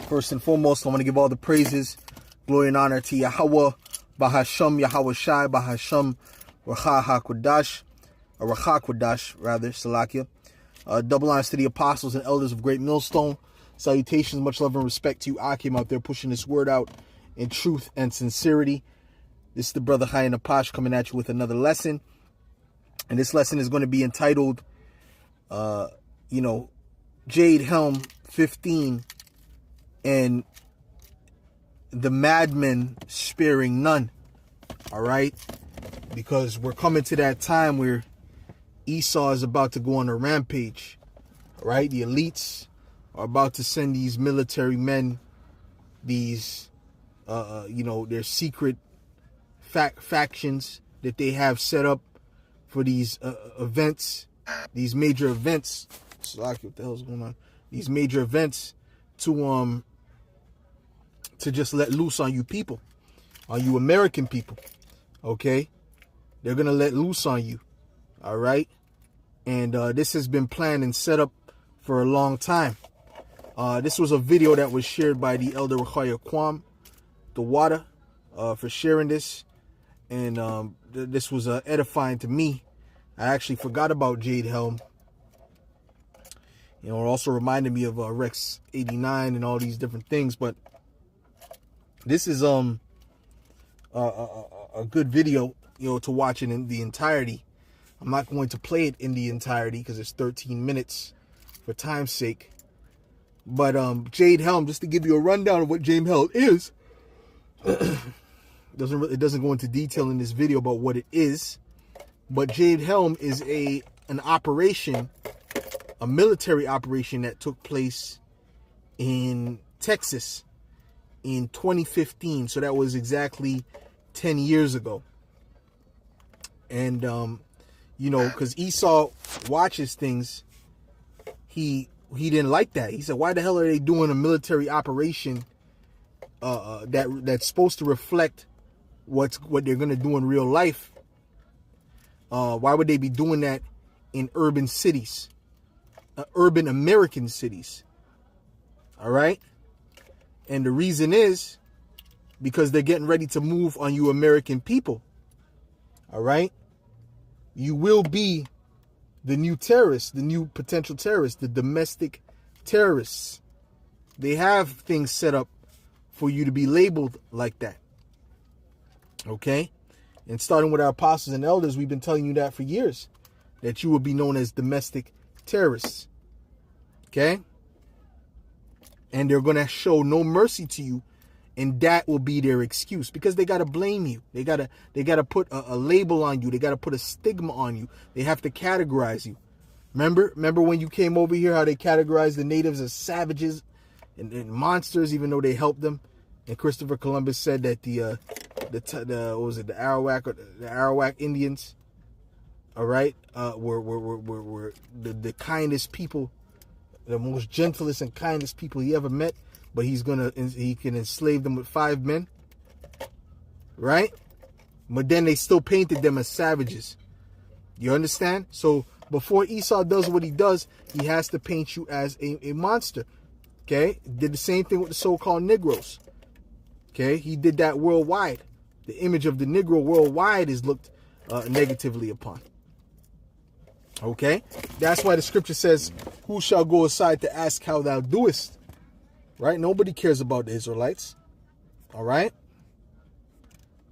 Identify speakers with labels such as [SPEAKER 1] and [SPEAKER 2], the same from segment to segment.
[SPEAKER 1] First and foremost, I want to give all the praises, glory, and honor to Yahweh, Bahasham, Yahweh Shai, Bahasham, Racha HaKodash, or Racha Kodash, rather, Salakia. Double honors to the apostles and elders of Great Millstone. Salutations, much love and respect to you, Akim, out there pushing this word out in truth and sincerity. This is the brother Chaim Apash coming at you with another lesson. And this lesson is going to be entitled, Jade Healm 15 and the madmen sparing none. All right? Because we're coming to that time where Esau is about to go on a rampage. All right? The elites are about to send these military men, these, their secret factions that they have set up for these events, these major events. What the hell's going on? These major events to just let loose on you people, on you American people. Okay, they're gonna let loose on you. All right, and this has been planned and set up for a long time. This was a video that was shared by the elder Rechaya Kwam, the water, for sharing this, and this was edifying to me. I actually forgot about Jade Healm. It also reminded me of Rex 89 and all these different things. But this is a good video, to watch it in the entirety. I'm not going to play it in the entirety because it's 13 minutes for time's sake. But Jade Healm, just to give you a rundown of what Jade Healm is, it doesn't go into detail in this video about what it is. But Jade Healm is an operation, a military operation that took place in Texas in 2015. So that was exactly 10 years ago. And, because Esau watches things, he didn't like that. He said, why the hell are they doing a military operation that's supposed to reflect what they're going to do in real life? Why would they be doing that in urban cities, urban American cities? All right. And the reason is because they're getting ready to move on you American people. All right. You will be the new terrorists, the new potential terrorists, the domestic terrorists. They have things set up for you to be labeled like that. Okay. And starting with our apostles and elders, we've been telling you that for years, that you will be known as domestic terrorists. Okay? And they're going to show no mercy to you, and that will be their excuse, because they got to blame you. They got to put a label on you. They got to put a stigma on you. They have to categorize you. Remember when you came over here, how they categorized the natives as savages and monsters, even though they helped them? And Christopher Columbus said that the Arawak Indians, all right, were the kindest people, the most gentlest and kindest people he ever met. But he can enslave them with 5 men, right? But then they still painted them as savages. You understand? So before Esau does what he does, he has to paint you as a monster. Okay, did the same thing with the so-called Negroes. Okay, he did that worldwide. The image of the Negro worldwide is looked negatively upon. Okay, that's why the scripture says, who shall go aside to ask how thou doest? Right? Nobody cares about the Israelites. All right.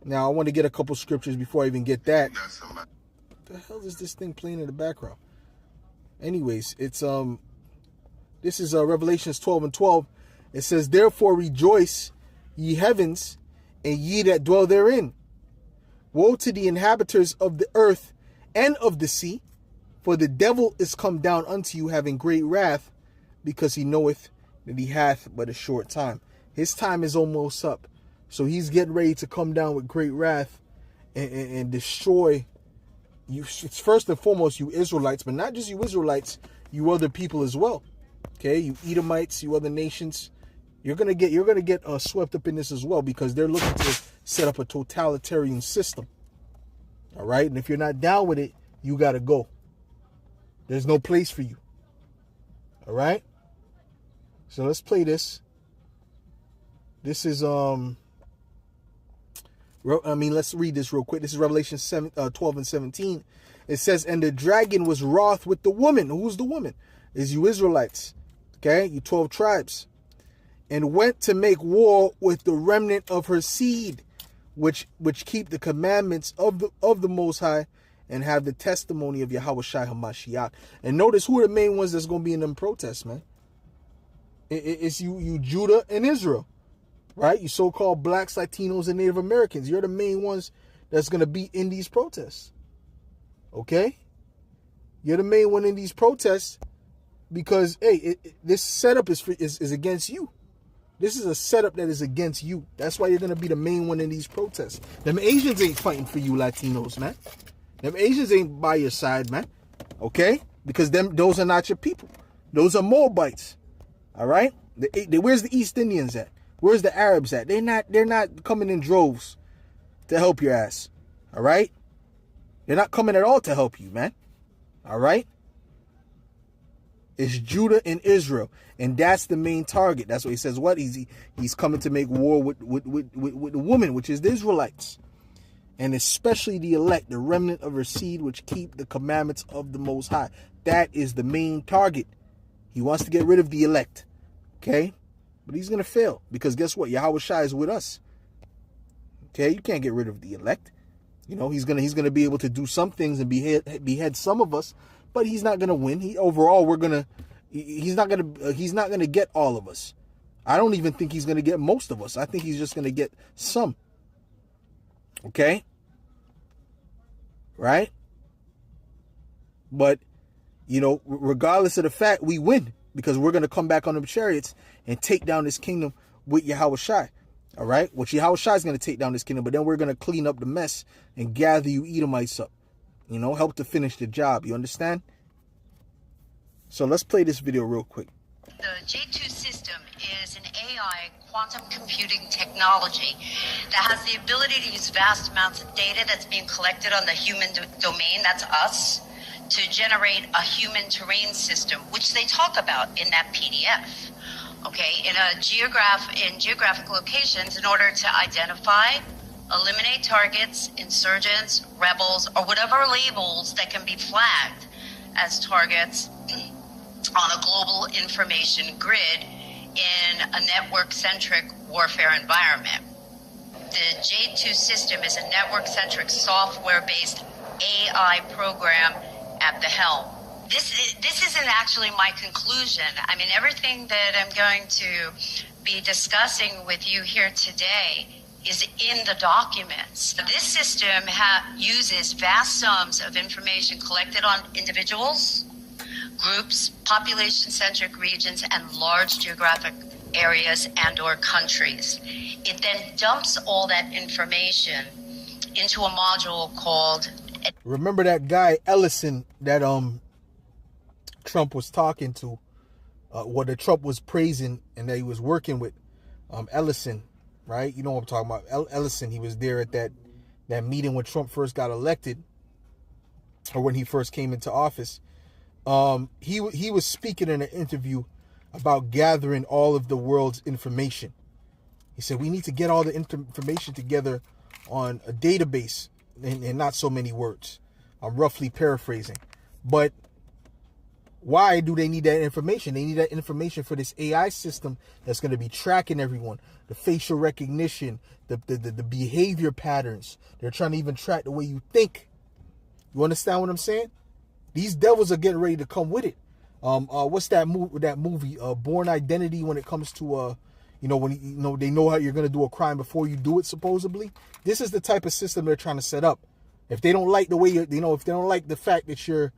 [SPEAKER 1] Now, I want to get a couple scriptures before I even get that. What the hell is this thing playing in the background? Anyways, it's this is Revelations 12:12. It says, therefore rejoice, ye heavens, and ye that dwell therein. Woe to the inhabitants of the earth and of the sea, for the devil is come down unto you, having great wrath, because he knoweth that he hath but a short time. His time is almost up. So he's getting ready to come down with great wrath and destroy you. It's first and foremost you Israelites, but not just you Israelites, you other people as well. Okay, you Edomites, you other nations. You're gonna get swept up in this as well, because they're looking to set up a totalitarian system. All right, and if you're not down with it, you gotta go. There's no place for you. All right. So let's play this. This is let's read this real quick. This is Revelation 12 and 17. It says, and the dragon was wroth with the woman. Who's the woman? Is you Israelites. Okay, you 12 tribes. And went to make war with the remnant of her seed, which keep the commandments of the Most High and have the testimony of Yahweh Shai HaMashiach. And notice who are the main ones that's going to be in them protests, man. It's you Judah and Israel, right? You so-called blacks, Latinos, and Native Americans. You're the main ones that's going to be in these protests. Okay? You're the main one in these protests because, hey, this setup is against you. This is a setup that is against you. That's why you're going to be the main one in these protests. Them Asians ain't fighting for you Latinos, man. Them Asians ain't by your side, man. Okay? Because those are not your people. Those are Moabites. All right? Where's the East Indians at? Where's the Arabs at? They're not coming in droves to help your ass. All right? They're not coming at all to help you, man. All right? It's Judah and Israel. And that's the main target. That's what he says. What? He's coming to make war with the woman, which is the Israelites. And especially the elect, the remnant of her seed, which keep the commandments of the Most High. That is the main target. He wants to get rid of the elect. Okay? But he's going to fail. Because guess what? Yahweh Shai is with us. Okay? You can't get rid of the elect. You know, he's gonna be able to do some things and behead some of us, but he's not gonna win. He's not gonna get all of us. I don't even think he's gonna get most of us. I think he's just gonna get some. Okay? Right? But, you know, regardless of the fact, we win because we're gonna come back on them chariots and take down this kingdom with Yahweh Shai. All right, which Yahweh Shai is going to take down this kingdom, but then we're going to clean up the mess and gather you Edomites up. You know, help to finish the job. You understand? So let's play this video real quick.
[SPEAKER 2] The J2 system is an AI quantum computing technology that has the ability to use vast amounts of data that's being collected on the human domain, that's us, to generate a human terrain system, which they talk about in that PDF. Okay, in geographic locations in order to identify, eliminate targets, insurgents, rebels, or whatever labels that can be flagged as targets on a global information grid in a network-centric warfare environment. The J2 system is a network-centric software-based AI program at the helm. This isn't actually my conclusion. I mean, everything that I'm going to be discussing with you here today is in the documents. This system uses vast sums of information collected on individuals, groups, population-centric regions, and large geographic areas and or countries. It then dumps all that information into a module called...
[SPEAKER 1] Remember that guy, Ellison, that Trump was talking to, that Trump was praising and that he was working with, Ellison, right? You know what I'm talking about. Ellison, he was there at that meeting when Trump first got elected, or when he first came into office. He was speaking in an interview about gathering all of the world's information. He said, we need to get all the information together on a database and not so many words. I'm roughly paraphrasing. But why do they need that information? They need that information for this AI system that's going to be tracking everyone. The facial recognition, the behavior patterns. They're trying to even track the way you think. You understand what I'm saying? These devils are getting ready to come with it. What's that movie? Born Identity, when it comes to when they know how you're going to do a crime before you do it, supposedly. This is the type of system they're trying to set up. If they don't like the way if they don't like the fact that you're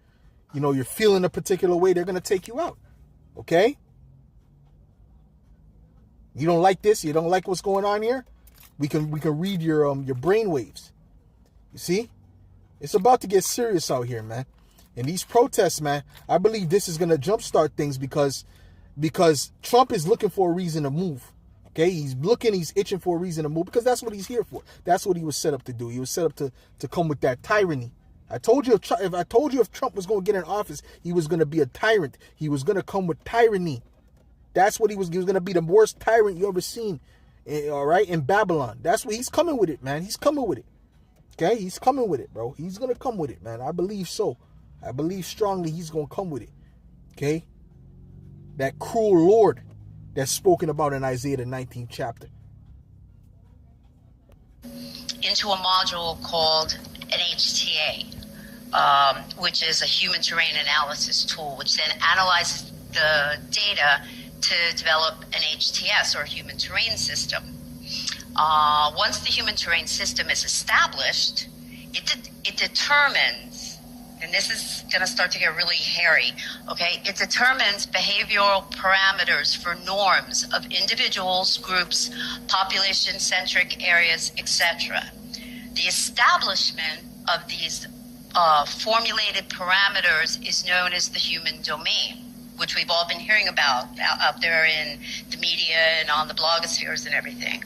[SPEAKER 1] feeling a particular way, they're going to take you out. Okay? You don't like this? You don't like what's going on here? We can read your brain waves. You see? It's about to get serious out here, man. And these protests, man, I believe this is going to jumpstart things because Trump is looking for a reason to move. Okay? He's itching for a reason to move because that's what he's here for. That's what he was set up to do. He was set up to come with that tyranny. I told you if Trump was going to get in office, he was going to be a tyrant. He was going to come with tyranny. That's what he was. He was going to be the worst tyrant you ever seen all right, in Babylon. That's what he's coming with it, man. He's coming with it. Okay, he's coming with it, bro. He's gonna come with it, man. I believe so. I believe strongly he's gonna come with it. Okay, that cruel Lord that's spoken about in Isaiah the 19th chapter.
[SPEAKER 2] Into a module called an HTA, which is a human terrain analysis tool, which then analyzes the data to develop an HTS, or human terrain system. Once the human terrain system is established, it determines, and this is going to start to get really hairy, okay? It determines behavioral parameters for norms of individuals, groups, population-centric areas, etc. The establishment of these formulated parameters is known as the human domain, which we've all been hearing about out there in the media and on the blogospheres and everything.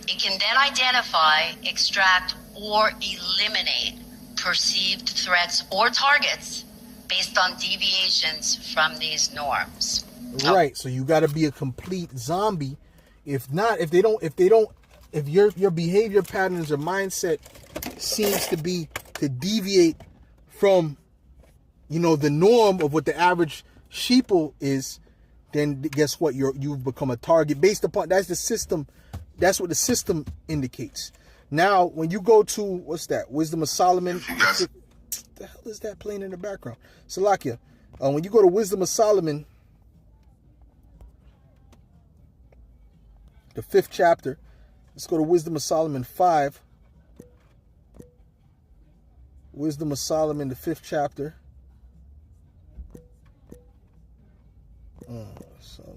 [SPEAKER 2] It can then identify, extract, or eliminate perceived threats or targets based on deviations from these norms.
[SPEAKER 1] Right. So you got to be a complete zombie. If your behavior patterns or mindset seems to be to deviate from, the norm of what the average sheeple is, then guess what? You've become a target based upon, that's the system. That's what the system indicates. Now, when you go to, what's that? Wisdom of Solomon. What the hell is that playing in the background? Salakia. When you go to Wisdom of Solomon, the 5th chapter. Let's go to Wisdom of Solomon 5. Wisdom of Solomon, the 5th chapter. Solomon.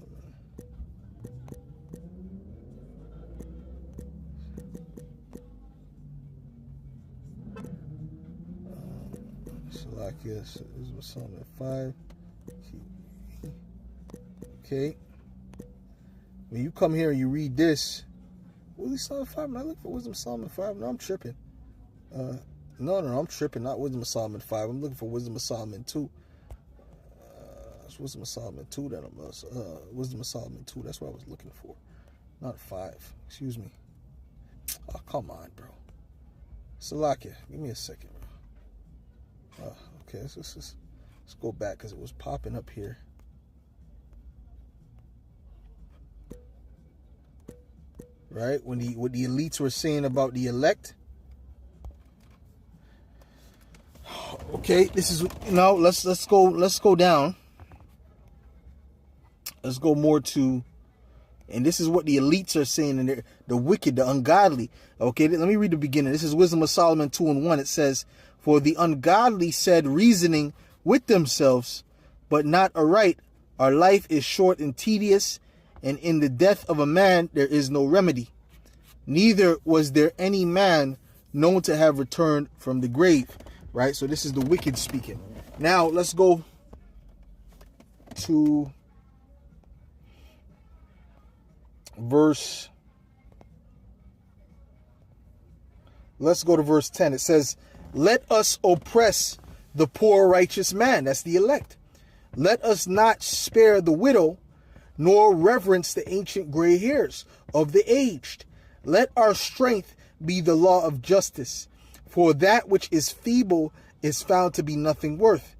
[SPEAKER 1] Yes, Wisdom of Solomon 5. Okay. When you come here and you read this, Wisdom of Solomon 5. Am I looking for Wisdom of Solomon 5? No, I'm tripping. No, I'm tripping. Not Wisdom of Solomon 5. I'm looking for Wisdom of Solomon 2. It's Wisdom of Solomon 2 that Wisdom of Solomon 2. That's what I was looking for. Not 5. Excuse me. Oh, come on, bro. Salakia, give me a second, bro. Okay, let's go back because it was popping up here. Right, what the elites were saying about the elect. Okay, this is let's go down. Let's go more to, and this is what the elites are saying, and the wicked, the ungodly. Okay, let me read the beginning. This is Wisdom of Solomon 2:1. It says, "For the ungodly said, reasoning with themselves, but not aright, our life is short and tedious, and in the death of a man there is no remedy. Neither was there any man known to have returned from the grave." Right? So this is the wicked speaking. Now let's go to verse 10. It says, "Let us oppress the poor righteous man." That's the elect. "Let us not spare the widow, nor reverence the ancient gray hairs of the aged. Let our strength be the law of justice, for that which is feeble is found to be nothing worth."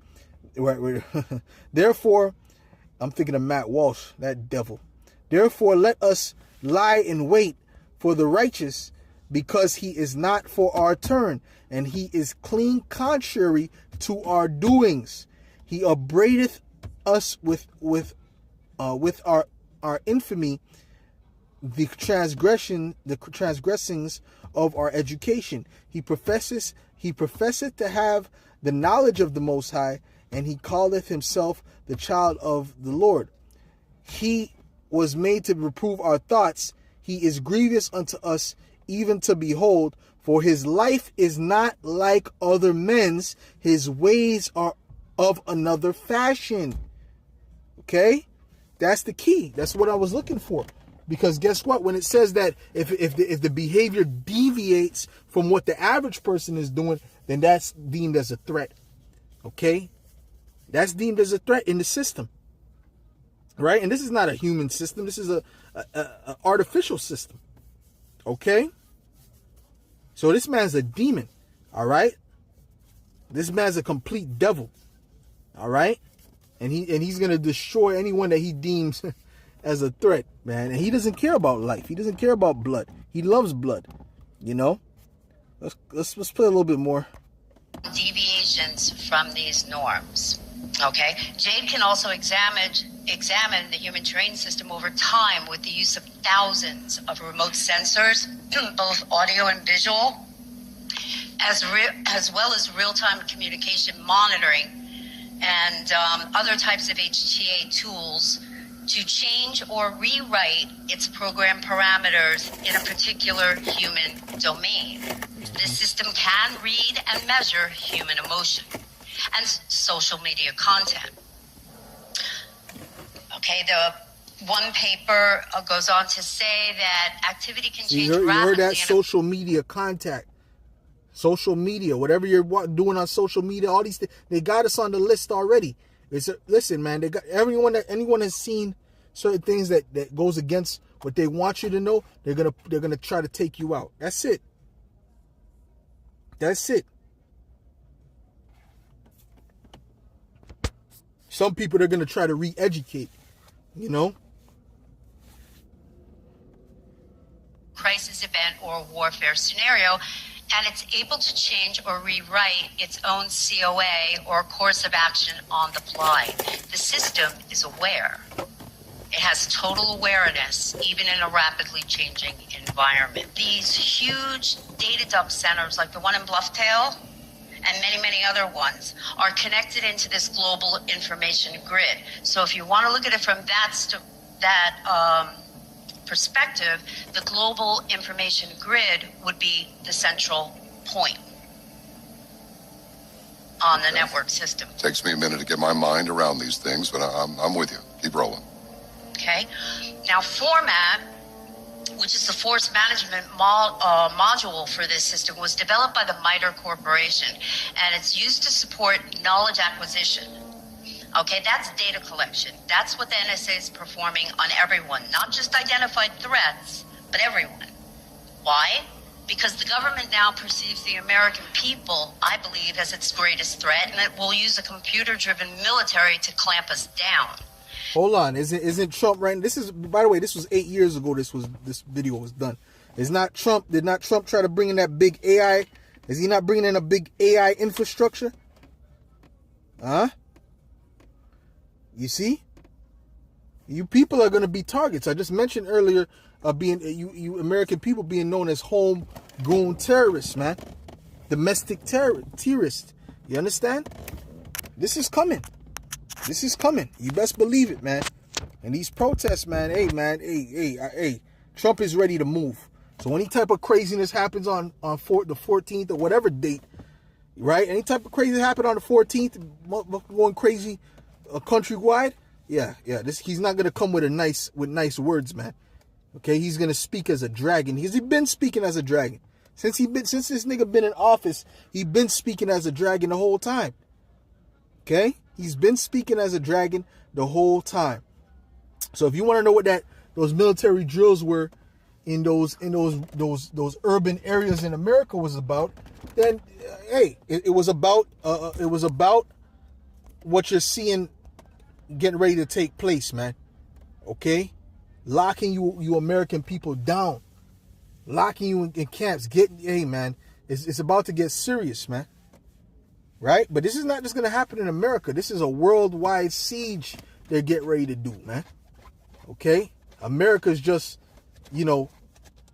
[SPEAKER 1] Therefore, I'm thinking of Matt Walsh, that devil. "Therefore, let us lie in wait for the righteous, because he is not for our turn, and he is clean contrary to our doings. He upbraideth us with our infamy, the transgressings of our education. He professeth to have the knowledge of the Most High, and he calleth himself the child of the Lord. He was made to reprove our thoughts. He is grievous unto us, even to behold, for his life is not like other men's. His ways are of another fashion." Okay? That's the key. That's what I was looking for. Because guess what? When it says that if the behavior deviates from what the average person is doing, then that's deemed as a threat. Okay? That's deemed as a threat in the system. Right? And this is not a human system. This is a artificial system. Okay? So this man's a demon. All right? This man's a complete devil. All right? And he's going to destroy anyone that he deems as a threat, man. And he doesn't care about life. He doesn't care about blood. He loves blood. You know? Let's play a little bit more.
[SPEAKER 2] Deviations from these norms. Okay? Jade can also examine the human terrain system over time with the use of thousands of remote sensors, both audio and visual, as well as real-time communication monitoring and other types of HTA tools to change or rewrite its program parameters in a particular human domain. This system can read and measure human emotion and social media content. Okay, the one paper goes on to say that activity can change rapidly.
[SPEAKER 1] You heard that? Social media contact. Social media, whatever you're doing on social media, all these things, they got us on the list already. Listen, man, they got anyone has seen certain things that goes against what they want you to know, they're gonna try to take you out. That's it. That's it. Some people they're gonna try to re-educate, you know.
[SPEAKER 2] Crisis event or warfare scenario, and it's able to change or rewrite its own COA or course of action on the fly. The system is aware. It has total awareness, even in a rapidly changing environment. These huge data dump centers, like the one in Blufftail, and many, many other ones, are connected into this global information grid. So if you want to look at it from that perspective, the global information grid would be the central point on the network system.
[SPEAKER 3] Takes me a minute to get my mind around these things, but I'm with you. Keep rolling.
[SPEAKER 2] Okay. Now, Format, which is the force management module for this system, was developed by the MITRE Corporation, and it's used to support knowledge acquisition. Okay, that's data collection. That's what the NSA is performing on everyone, not just identified threats, but everyone. Why? Because the government now perceives the American people, I believe, as its greatest threat, and it will use a computer-driven military to clamp us down.
[SPEAKER 1] Hold on, isn't Trump right? This is, by the way, this was 8 years ago. This video was done. Is not Trump? Did not Trump try to bring in that big AI? Is he not bringing in a big AI infrastructure? Huh? You see, you people are going to be targets. I just mentioned earlier, being you American people being known as homegrown terrorists, man, domestic terrorists. You understand? This is coming. This is coming. You best believe it, man. And these protests, man. Hey, Trump is ready to move. So any type of craziness happens on the 14th or whatever date, right? Any type of crazy happen on the 14th, going crazy, countrywide. Yeah. He's not gonna come with nice words, man. Okay, he's gonna speak as a dragon. He's been speaking as a dragon since this nigga been in office. He been speaking as a dragon the whole time. Okay. He's been speaking as a dragon the whole time. So if you want to know what those military drills were in those urban areas in America was about, then hey, it was about what you're seeing getting ready to take place, man. Okay, locking you American people down, locking you in camps. Hey, man, it's about to get serious, man. Right? But this is not just going to happen in America. This is a worldwide siege they're getting ready to do, man. Okay? America's just, the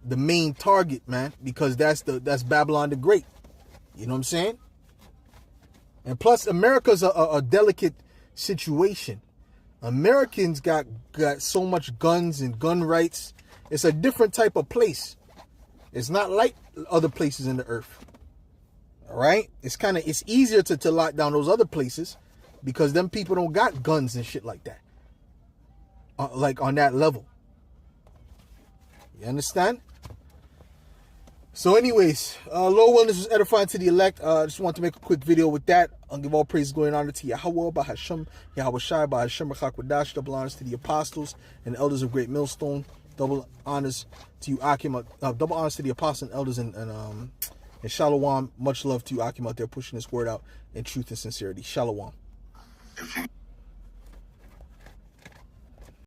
[SPEAKER 1] main target, man, because that's Babylon the Great. You know what I'm saying? And plus, America's a delicate situation. Americans got so much guns and gun rights. It's a different type of place. It's not like other places in the earth. All right, it's easier to lock down those other places because them people don't got guns and shit like that, like on that level. You understand? So, anyways, Lord willing, this was edifying to the elect. Just want to make a quick video with that. I'll give all praise going on to Yahweh, Bahasham, Yahweh Shai, Bahasham, Chakwadash, double honors to the apostles and elders of Great Millstone. Double honors to you, Akim. Double honors to the apostles and elders and Shalom. Much love to you, Akim, out there pushing this word out in truth and sincerity. Shalom.
[SPEAKER 3] If you